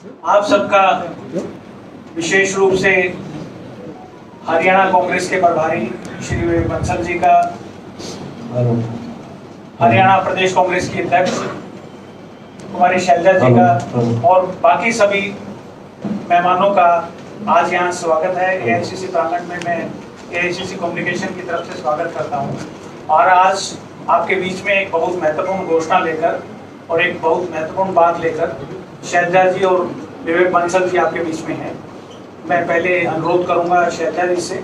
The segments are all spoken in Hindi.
आप सबका विशेष रूप से हरियाणा कांग्रेस के प्रभारी श्री विवेक बंसल जी का, हरियाणा प्रदेश कांग्रेस की अध्यक्ष कुमारी शैलजा जी का और बाकी सभी मेहमानों का आज यहाँ स्वागत है। एआईसीसी प्रांगण में मैं एआईसीसी कम्युनिकेशन की तरफ से स्वागत करता हूँ और आज आपके बीच में एक बहुत महत्वपूर्ण घोषणा लेकर और एक बहुत महत्वपूर्ण बात लेकर शैलजा जी और विवेक बंसल जी आपके बीच में हैं। मैं पहले अनुरोध करूंगा शैलजा जी से,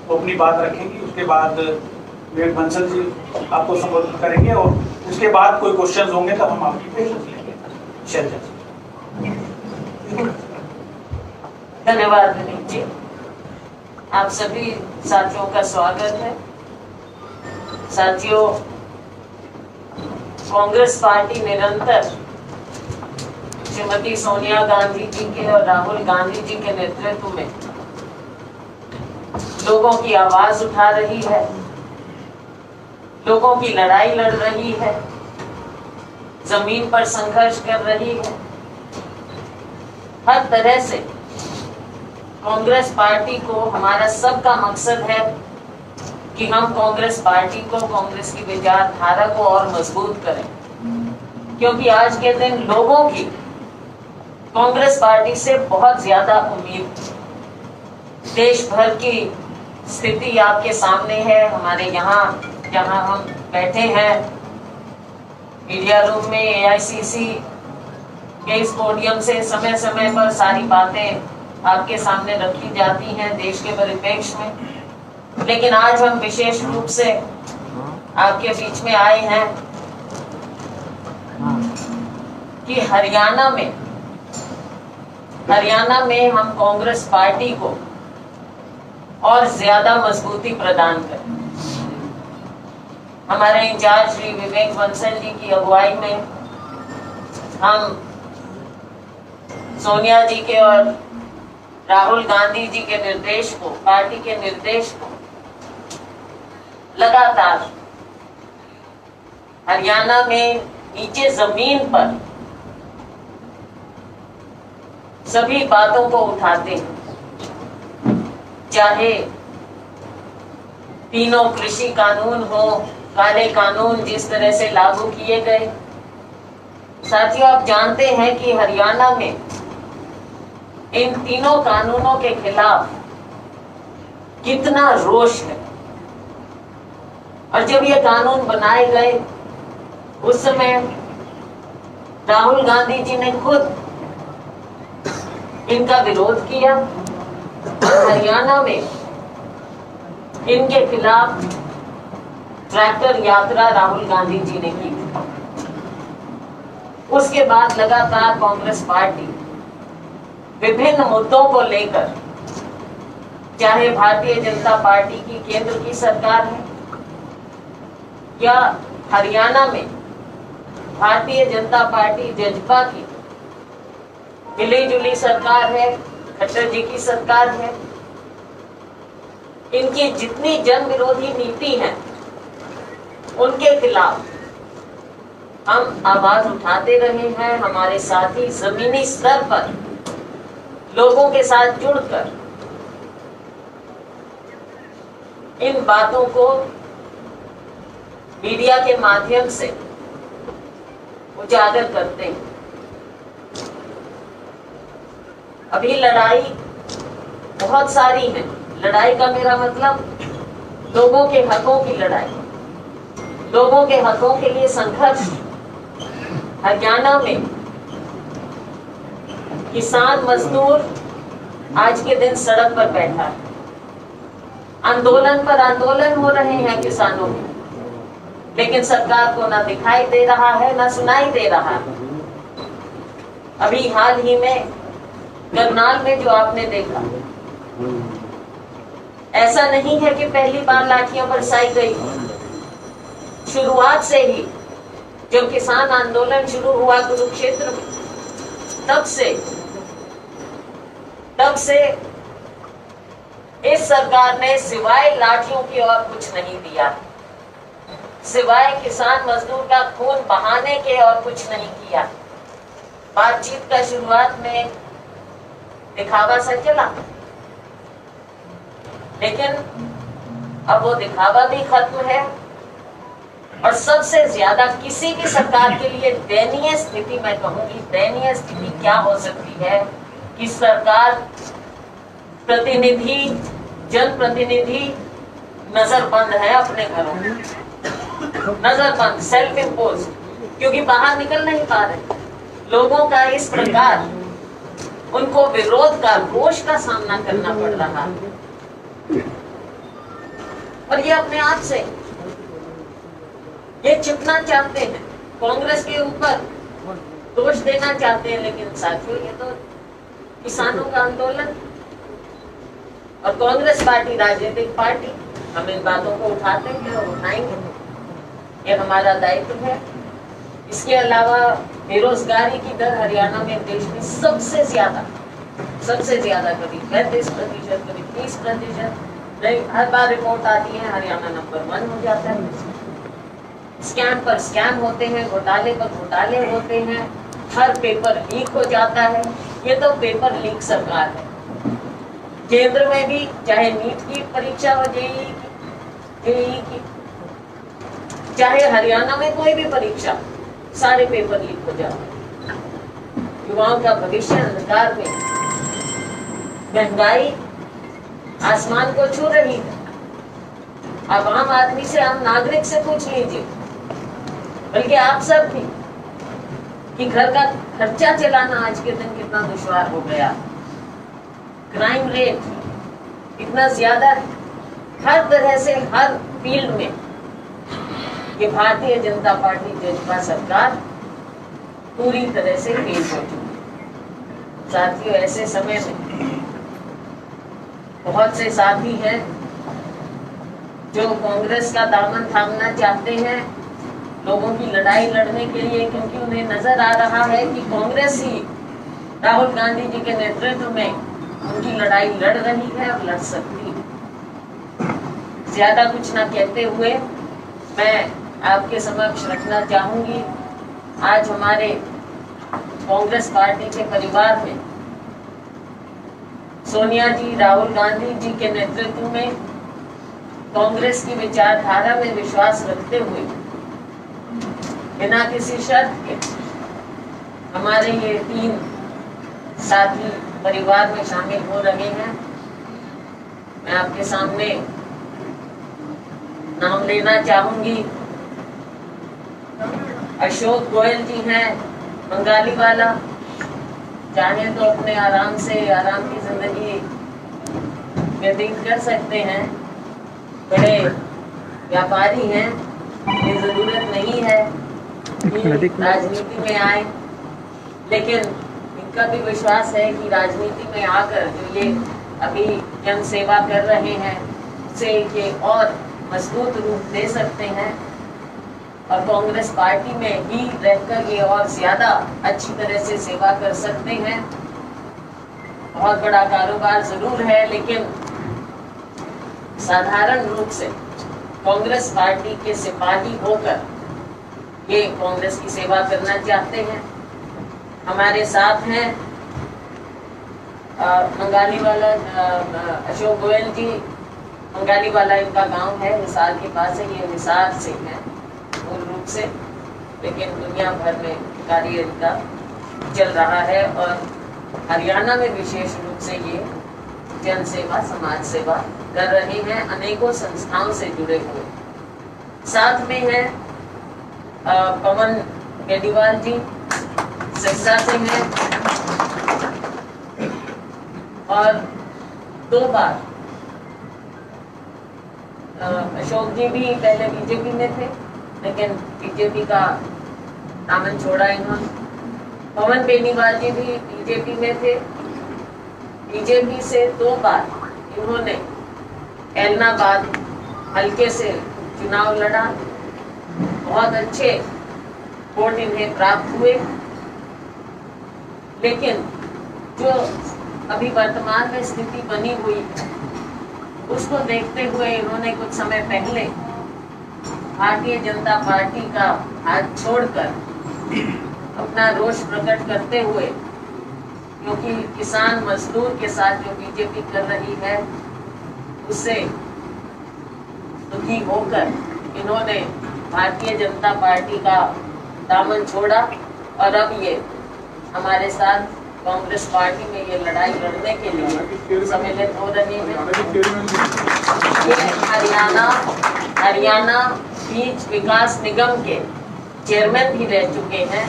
वो अपनी बात रखेंगी, उसके बाद विवेक बंसल जी आपको संबोधित करेंगे और उसके बाद कोई क्वेश्चन होंगे तब हम आपकी क्वेश्चन लेंगे। शैलजा जी। धन्यवाद विनीत जी, आप सभी साथियों का स्वागत है। साथियों, कांग्रेस पार्टी निरंतर श्रीमती सोनिया गांधी जी के और राहुल गांधी जी के नेतृत्व में लोगों की आवाज उठा रही है, लोगों की लड़ाई लड़ रही है, जमीन पर संघर्ष कर रही है। हर तरह से कांग्रेस पार्टी को, हमारा सबका मकसद है कि हम कांग्रेस पार्टी को, कांग्रेस की विचारधारा को और मजबूत करें, क्योंकि आज के दिन लोगों की कांग्रेस पार्टी से बहुत ज्यादा उम्मीद। देश भर की स्थिति आपके सामने है। हमारे यहाँ जहाँ हम बैठे हैं मीडिया रूम में, एआईसीसी के इस पोडियम से समय समय पर सारी बातें आपके सामने रखी जाती हैं देश के परिप्रेक्ष्य में। लेकिन आज हम विशेष रूप से आपके बीच में आए हैं कि हरियाणा में हम कांग्रेस पार्टी को और ज्यादा मजबूती प्रदान करें। हमारे इंचार्ज श्री विवेक बंसल जी की अगुवाई में हम सोनिया जी के और राहुल गांधी जी के निर्देश को, पार्टी के निर्देश को लगातार हरियाणा में नीचे जमीन पर सभी बातों को उठाते हैं। चाहे तीनों कृषि कानून हो, काले कानून जिस तरह से लागू किए गए। साथियों, आप जानते हैं कि हरियाणा में इन तीनों कानूनों के खिलाफ कितना रोष है। और जब ये कानून बनाए गए उस समय राहुल गांधी जी ने खुद इनका विरोध किया। हरियाणा में इनके खिलाफ ट्रैक्टर यात्रा राहुल गांधी जी ने की। उसके बाद लगातार कांग्रेस पार्टी विभिन्न मुद्दों को लेकर, चाहे भारतीय जनता पार्टी की केंद्र की सरकार है या हरियाणा में भारतीय जनता पार्टी जजपा की मिली जुली सरकार है, खट्टर जी की सरकार है, इनकी जितनी जन विरोधी नीति है उनके खिलाफ हम आवाज उठाते रहे हैं। हमारे साथी जमीनी स्तर पर लोगों के साथ जुड़कर इन बातों को मीडिया के माध्यम से उजागर करते हैं। अभी लड़ाई बहुत सारी है। लड़ाई का मेरा मतलब लोगों के हकों की लड़ाई, लोगों के हकों के लिए संघर्ष। हरियाणा में किसान मजदूर आज के दिन सड़क पर बैठा है। आंदोलन पर आंदोलन हो रहे हैं किसानों के, लेकिन सरकार को ना दिखाई दे रहा है, ना सुनाई दे रहा है। अभी हाल ही में करनाल में जो आपने देखा, ऐसा नहीं है कि पहली बार लाठियां बरसाई गई। शुरुआत से ही जब किसान आंदोलन शुरू हुआ कुरुक्षेत्र में, तब से इस सरकार ने सिवाय लाठियों की और कुछ नहीं दिया, सिवाय किसान मजदूर का खून बहाने के और कुछ नहीं किया। बातचीत का शुरुआत में दिखावा सा चला, लेकिन अब वो दिखावा भी खत्म है। और सबसे ज्यादा किसी भी सरकार के लिए दयनीय स्थिति, मैं कहूंगी दयनीय स्थिति क्या हो सकती है कि सरकार प्रतिनिधि, जनप्रतिनिधि नजरबंद है अपने घरों में, नजरबंद, सेल्फ इम्पोज, क्योंकि बाहर निकल नहीं पा रहे। लोगों का इस प्रकार उनको विरोध का, रोष का सामना करना पड़ रहा है। और ये अपने आप से ये छिपना चाहते हैं, कांग्रेस के ऊपर दोष देना चाहते हैं, लेकिन साथियों ये तो किसानों का आंदोलन और कांग्रेस पार्टी राजनीतिक पार्टी, हम इन बातों को उठाते हैं और उठाएंगे, ये हमारा दायित्व है। इसके अलावा बेरोजगारी की दर हरियाणा में देश में सबसे ज्यादा, कभी 35%, कभी 30%, नहीं, हर बार रिपोर्ट आती है हरियाणा नंबर 1 हो जाता है। स्कैम पर स्कैम होते हैं, घोटाले पर घोटाले होते हैं, हर पेपर लीक हो जाता है। ये तो पेपर लीक सरकार है। केंद्र में भी चाहे नीट की परीक्षा हो, जेईई की, चाहे हरियाणा में कोई भी परीक्षा, सारे पेपर लीक हो जाते हैं। युवाओं का भविष्य अंधकार में, महंगाई आसमान को छू रही है। अब आम आदमी से, आम नागरिक से पूछ लीजिए, बल्कि आप सब भी, कि घर का खर्चा चलाना आज के दिन कितना दुश्वार हो गया। क्राइम रेट इतना ज्यादा है, हर तरह से, हर फील्ड में ये भारतीय जनता पार्टी, जजपा सरकार पूरी तरह से फेल हो चुकी है। साथियों, ऐसे समय में बहुत से साथी हैं जो कांग्रेस का दामन थामना चाहते हैं लोगों की लड़ाई लड़ने के लिए, क्योंकि उन्हें नजर आ रहा है कि कांग्रेस ही राहुल गांधी जी के नेतृत्व में उनकी लड़ाई लड़ रही है और लड़ सकती है। ज्यादा कुछ ना कहते हुए मैं आपके समक्ष रखना चाहूंगी, आज हमारे कांग्रेस पार्टी के परिवार में सोनिया जी, राहुल गांधी जी के नेतृत्व में कांग्रेस की विचारधारा में विश्वास रखते हुए बिना किसी शर्त के हमारे ये 3 साथी परिवार में शामिल हो रहे हैं। मैं आपके सामने नाम लेना चाहूंगी। अशोक गोयल जी हैं बंगाली वाला, चाहे तो अपने आराम से, आराम की जिंदगी व्यतीत कर सकते हैं, बड़े व्यापारी हैं, ये जरूरत नहीं है कि राजनीति में आए, लेकिन इनका भी विश्वास है कि राजनीति में आकर जो ये अभी जन सेवा कर रहे हैं उसे ये और मजबूत रूप दे सकते हैं और कांग्रेस पार्टी में ही रहकर ये और ज्यादा अच्छी तरह से सेवा कर सकते हैं। बहुत बड़ा कारोबार जरूर है, लेकिन साधारण रूप से कांग्रेस पार्टी के सिपाही होकर ये कांग्रेस की सेवा करना चाहते हैं। हमारे साथ हैं बंगाली वाला अशोक गोयल जी, बंगाली वाला इनका गांव है, हिसार के पास है, ये हिसार से है मूल रूप से, लेकिन दुनिया भर में कार्य इनका चल रहा है और हरियाणा में विशेष रूप से ये जन सेवा, समाज सेवा कर रहे हैं, अनेकों संस्थाओं से जुड़े हुए। साथ में है पवन बेनीवाल जी, सिरसा से हैं और 2 बार अशोक जी भी पहले बीजेपी में थे, लेकिन बीजेपी का दामन छोड़ा इन्होंने। पवन बेनीवाल जी भी बीजेपी में थे, बीजेपी से 2 बार इन्होंने ऐलनाबाद हल्के से चुनाव लड़ा, बहुत अच्छे वोट इन्हें प्राप्त हुए, लेकिन जो अभी वर्तमान में स्थिति बनी हुई है उसको देखते हुए इन्होंने कुछ समय पहले भारतीय जनता पार्टी का हाथ छोड़कर अपना रोष प्रकट करते हुए, क्योंकि किसान मजदूर के साथ जो बीजेपी कर रही है उससे दुखी होकर इन्होंने भारतीय जनता पार्टी का दामन छोड़ा और अब ये हमारे साथ कांग्रेस पार्टी में ये लड़ाई लड़ने के लिए सम्मिलित हो रहे हैं। ये हरियाणा बीज विकास निगम के चेयरमैन भी रह चुके हैं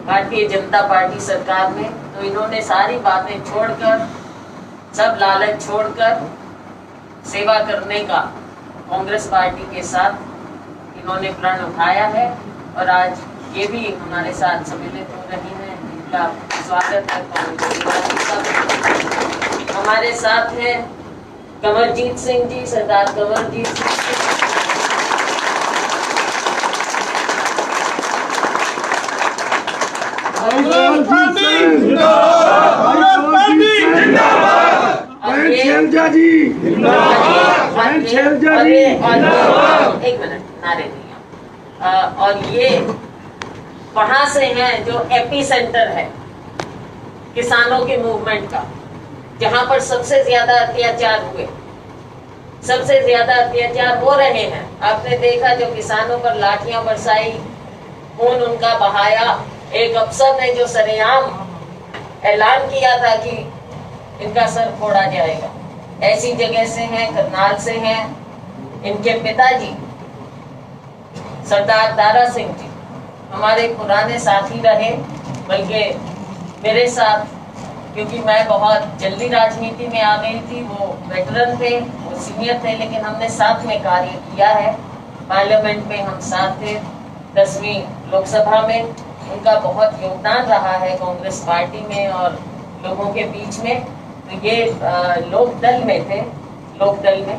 भारतीय जनता पार्टी सरकार में। तो इन्होंने सारी बातें छोड़कर, सब लालच छोड़कर सेवा करने का कांग्रेस पार्टी के साथ इन्होंने प्रण उठाया है और आज ये भी हमारे साथ सम्मिलित हो रही हैं। इनका स्वागत है कांग्रेस पार्टी का। हमारे साथ हैं कंवरजीत सिंह जी, सरदार कंवरजीत सिंह जी। एक मिनट, नारे नहीं। और ये वहां से हैं जो एपी सेंटर है किसानों के मूवमेंट का, जहां पर सबसे ज्यादा अत्याचार हुए, सबसे ज्यादा अत्याचार हो रहे हैं। आपने देखा जो किसानों पर लाठियां बरसाई, खून उनका बहाया। एक अफसर ने जो सरेआम ऐलान किया था कि इनका सर फोड़ा जाएगा, ऐसी जगह से हैं, करनाल से हैं। इनके पिताजी सरदार दारा सिंह जी हमारे पुराने साथी रहे, बल्कि मेरे साथ, क्योंकि मैं बहुत जल्दी राजनीति में आ गई थी, वो वेटरन थे, वो सीनियर थे, लेकिन हमने साथ में कार्य किया है। पार्लियामेंट में हम साथ थे, 10वीं लोकसभा में। उनका बहुत योगदान रहा है कांग्रेस पार्टी में और लोगों के बीच में। तो ये लोकदल में थे, लोकदल में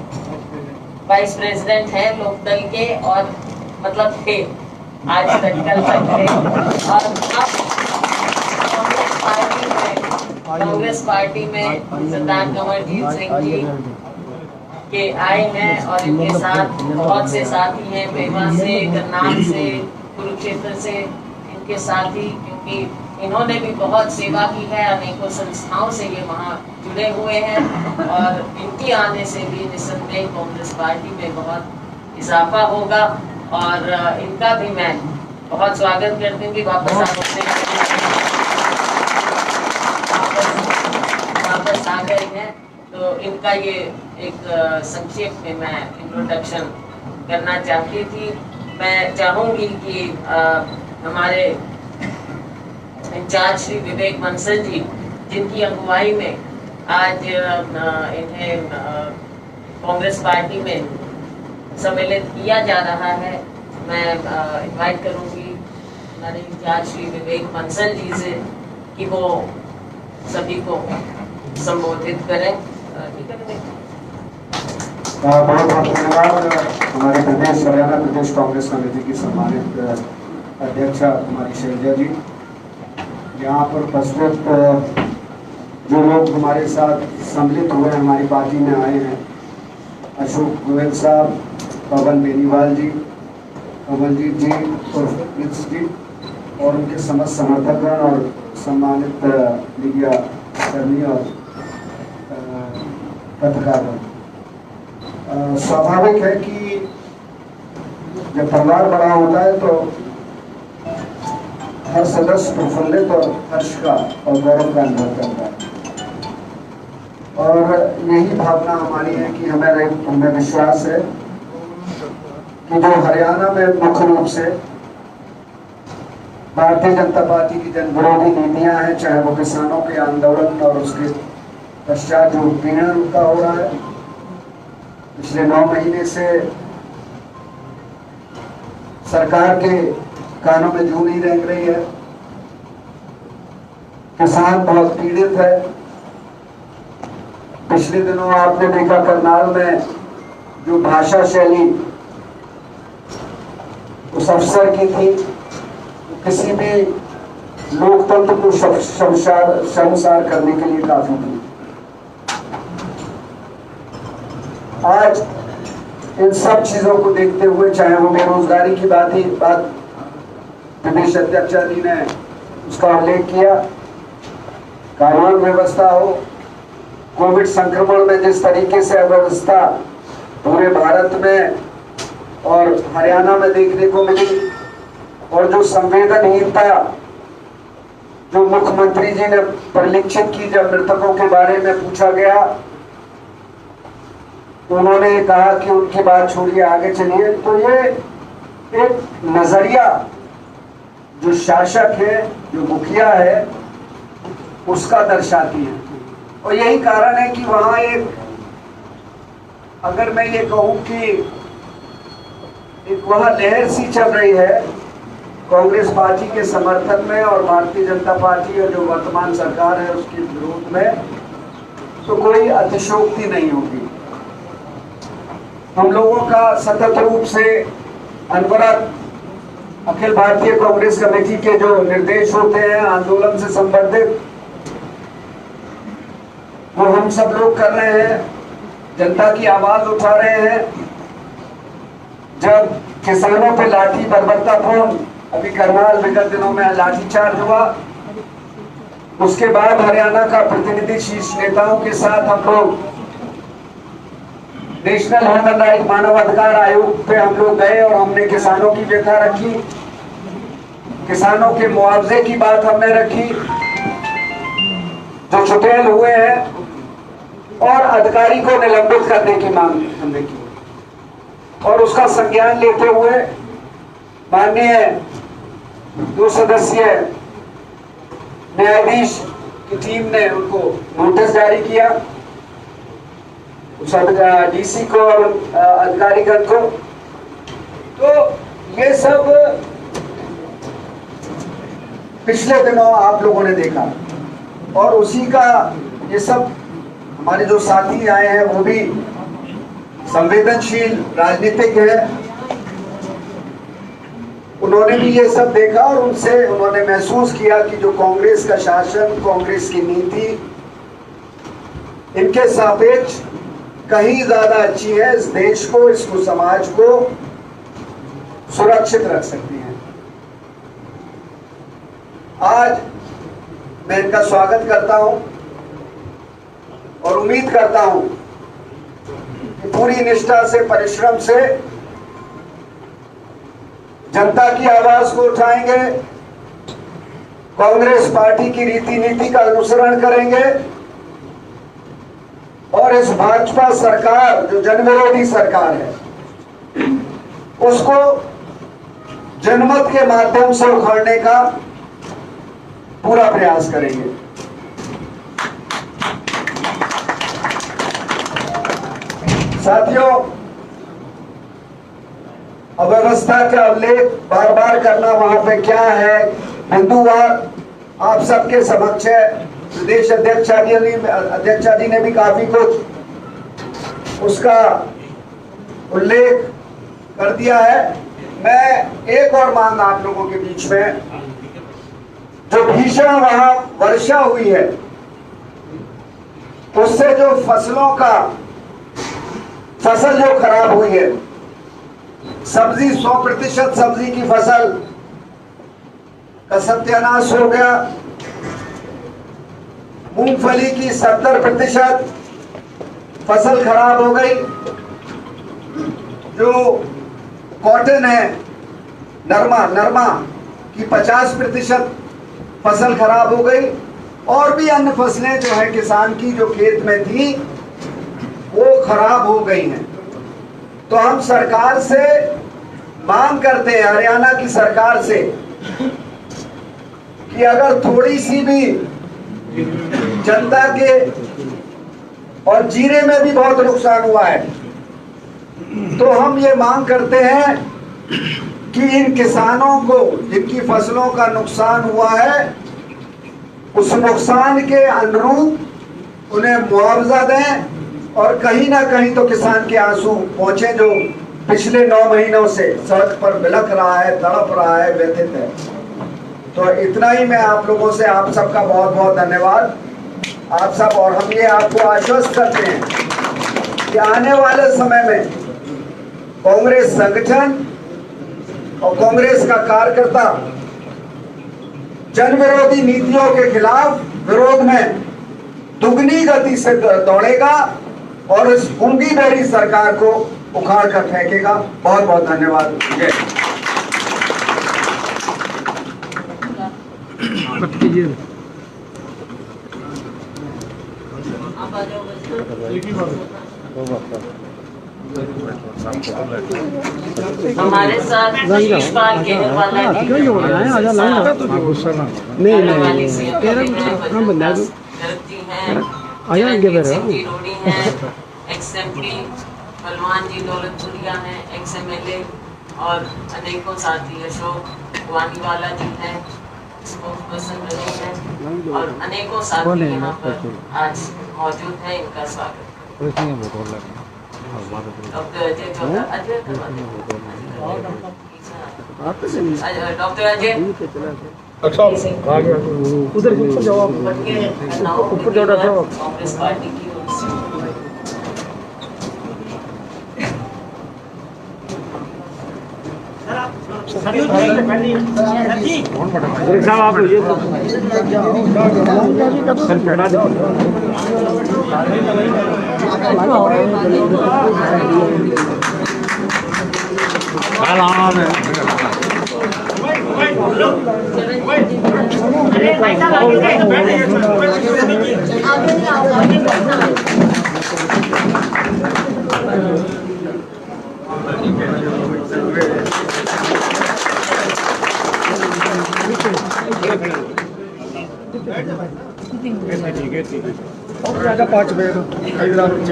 वाइस प्रेसिडेंट हैं लोकदल के, और मतलब थे, आज तक कल तक थे। और अब कांग्रेस पार्टी में सरदार कंवरजीत सिंह जी के आए हैं और इनके साथ बहुत से साथी हैं, पेमा से, करनाल से, कुरुक्षेत्र से इनके साथी, क्योंकि इन्होंने भी बहुत सेवा की है। अनेकों संस्थाओं से ये वहाँ जुड़े हुए हैं और इनकी आने से भी निस्संदेह कांग्रेस पार्टी में बहुत इजाफा होगा। और इनका भी मैं बहुत स्वागत करती हूँ कि वापस आ गए हैं। तो इनका ये एक संक्षेप में मैं इंट्रोडक्शन करना चाहती थी। मैं चाहूँगी कि हमारे इंचार्ज श्री विवेक बंसल जी, जिनकी अगुवाई में आज इन्हें कांग्रेस पार्टी में सम्मिलित किया जा रहा है, मैं इनवाइट करूंगी हमारे इंचार्ज श्री विवेक बंसल जी से कि वो सभी को संबोधित करें। बहुत बहुत धन्यवाद हमारे प्रदेश हरियाणा प्रदेश कांग्रेस कमेटी की सम्मानित अध्यक्षा हमारी शैलजा जी। यहाँ पर उपस्थित जो लोग हमारे साथ सम्मिलित हुए हमारी पार्टी में आए हैं, अशोक गोयल साहब, पवन बेनीवाल जी, कमलजीत जी और जी, और उनके समस्त समर्थकगण और सम्मानित मीडिया कर्मी और पत्रकारगण। स्वाभाविक है कि जब परिवार बड़ा होता है तो हर सदस्य प्रफुल्लित और हर्ष का और गौरव का अनुभव करता है, और यही भावना हमारी है कि हमें विश्वास है कि जो हरियाणा में मुख्य रूप से भारतीय जनता पार्टी की जन विरोधी नीतियां हैं, चाहे वो किसानों के आंदोलन और उसके पश्चात जो उत्पीड़न उनका हो रहा है, पिछले 9 महीने से सरकार के कानों में जू नहीं रेंग रही है, किसान बहुत पीड़ित है। पिछले दिनों आपने देखा करनाल में जो भाषा शैली उस अफसर की थी, किसी भी लोकतंत्र को शर्मसार करने के लिए काफी थी। आज इन सब चीजों को देखते हुए, चाहे वो बेरोजगारी की बात प्रदेश अध्यक्ष जी ने उसका उल्लेख किया। कानून व्यवस्था हो, कोविड संक्रमण में जिस तरीके से अव्यवस्था पूरे भारत में और हरियाणा में देखने को मिली, और जो संवेदनहीनता जो मुख्यमंत्री जी ने परिलक्षित की जब मृतकों के बारे में पूछा गया, उन्होंने कहा कि उनकी बात छोड़िए, आगे चलिए। तो ये एक नजरिया जो शासक है, जो मुखिया है, उसका दर्शाती है। और यही कारण है कि वहां एक, अगर मैं ये कहूं कि एक वहां लहर सी चल रही है कांग्रेस पार्टी के समर्थन में और भारतीय जनता पार्टी और जो वर्तमान सरकार है उसके विरोध में, तो कोई अतिशयोक्ति नहीं होगी। हम लोगों का सतत रूप से अनवरत अखिल भारतीय कांग्रेस कमेटी के जो निर्देश होते हैं आंदोलन से संबंधित, वो हम सब लोग कर रहे हैं, जनता की आवाज उठा रहे हैं। जब किसानों पे लाठी बर्बरतापूर्ण, अभी करनाल विगत दिनों में लाठीचार्ज हुआ, उसके बाद हरियाणा का प्रतिनिधि शीर्ष नेताओं के साथ हम लोग नेशनल ह्यूमन राइट मानव अधिकार आयोग पे हम लोग गए और हमने किसानों की व्यथा रखी, किसानों के मुआवजे की बात हमने रखी जो चुटेल हुए हैं, और अधिकारी को निलंबित करने की मांग हमने की। और उसका संज्ञान लेते हुए माननीय 2 सदस्यीय न्यायाधीश की टीम ने उनको नोटिस जारी किया, उस डीसी को और अधिकारीगण को। तो ये सब पिछले दिनों आप लोगों ने देखा, और उसी का ये सब हमारे जो साथी आए हैं वो भी संवेदनशील राजनीतिक है, उन्होंने भी ये सब देखा और उनसे उन्होंने महसूस किया कि जो कांग्रेस का शासन, कांग्रेस की नीति इनके सापेक्ष कहीं ज्यादा अच्छी है, इस देश को, इसको, समाज को सुरक्षित रख सकती है। आज मैं इनका स्वागत करता हूं और उम्मीद करता हूं कि पूरी निष्ठा से, परिश्रम से जनता की आवाज को उठाएंगे, कांग्रेस पार्टी की रीति नीति का अनुसरण करेंगे और इस भाजपा सरकार जो जनविरोधी सरकार है उसको जनमत के माध्यम से उखाड़ने का पूरा प्रयास करेंगे। साथियों, अव्यवस्था का उल्लेख बार बार करना वहां पे क्या है, बिंदुवार आप सबके समक्ष है। प्रदेश अध्यक्ष जी ने भी काफी कुछ उसका उल्लेख कर दिया है। मैं एक और मांग आप लोगों के बीच में, जो भीषण वहां वर्षा हुई है उससे जो फसल जो खराब हुई है, सब्जी 100% सब्जी की फसल का सत्यानाश हो गया, मूंगफली की 70% फसल खराब हो गई, जो कॉटन है, नरमा की 50% फसल खराब हो गई, और भी अन्य फसलें जो है किसान की जो खेत में थी वो खराब हो गई हैं। तो हम सरकार से मांग करते हैं, हरियाणा की सरकार से, कि अगर थोड़ी सी भी जनता के, और जीरे में भी बहुत नुकसान हुआ है, तो हम ये मांग करते हैं कि इन किसानों को जिनकी फसलों का नुकसान हुआ है उस नुकसान के अनुरूप उन्हें मुआवजा दें, और कहीं ना कहीं तो किसान के आंसू पहुंचे जो पिछले 9 महीनों से सड़क पर बिलख रहा है, तड़प रहा है, व्यथित है। तो इतना ही मैं आप लोगों से, आप सबका बहुत बहुत धन्यवाद। आप सब, और हम ये आपको आश्वस्त करते हैं कि आने वाले समय में कांग्रेस संगठन और कांग्रेस का कार्यकर्ता जन विरोधी नीतियों के खिलाफ विरोध में दुगनी गति से दौड़ेगा और इस गूंगी बहरी सरकार को उखाड़ कर फेंकेगा। बहुत बहुत धन्यवाद। जय आप आ जाओ। हमारे साथ यशपाल केजरीवाल बलवान जी दौलतपुरिया हैं, XMLA और अनेकों साथी अशोक वानीवाला जी हैं, स्पोक्सपर्सन रहे हैं और अनेकों साथी यहाँ पर आज मौजूद हैं। इनका स्वागत। डॉक्टर अजय डॉक्टर अजय उधर जवाब ऊपर जो कांग्रेस पार्टी की ओर से साहब आप ये सर पेड़ा दो राजा 5 बजे हैदराबाद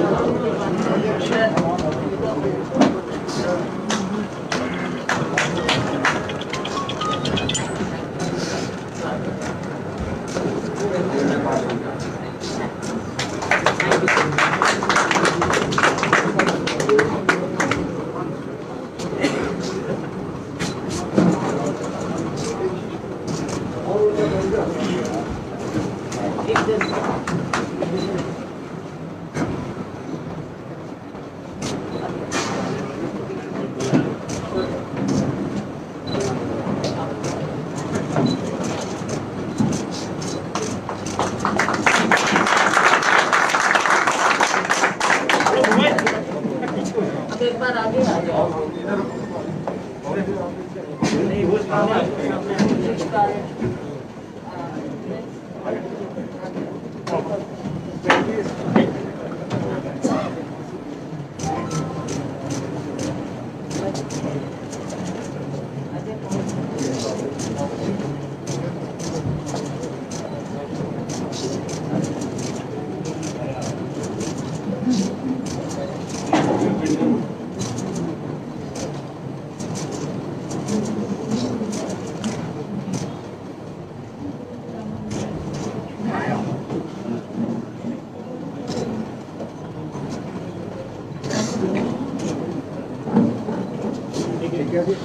एक बार आगे आ जाओ।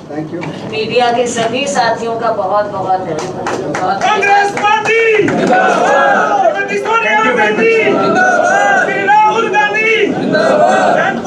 Thank you. मीडिया के सभी साथियों का बहुत बहुत धन्यवाद। कांग्रेस पार्टी जिंदाबाद, सोनिया गांधी जिंदाबाद, राहुल गांधी जिंदाबाद।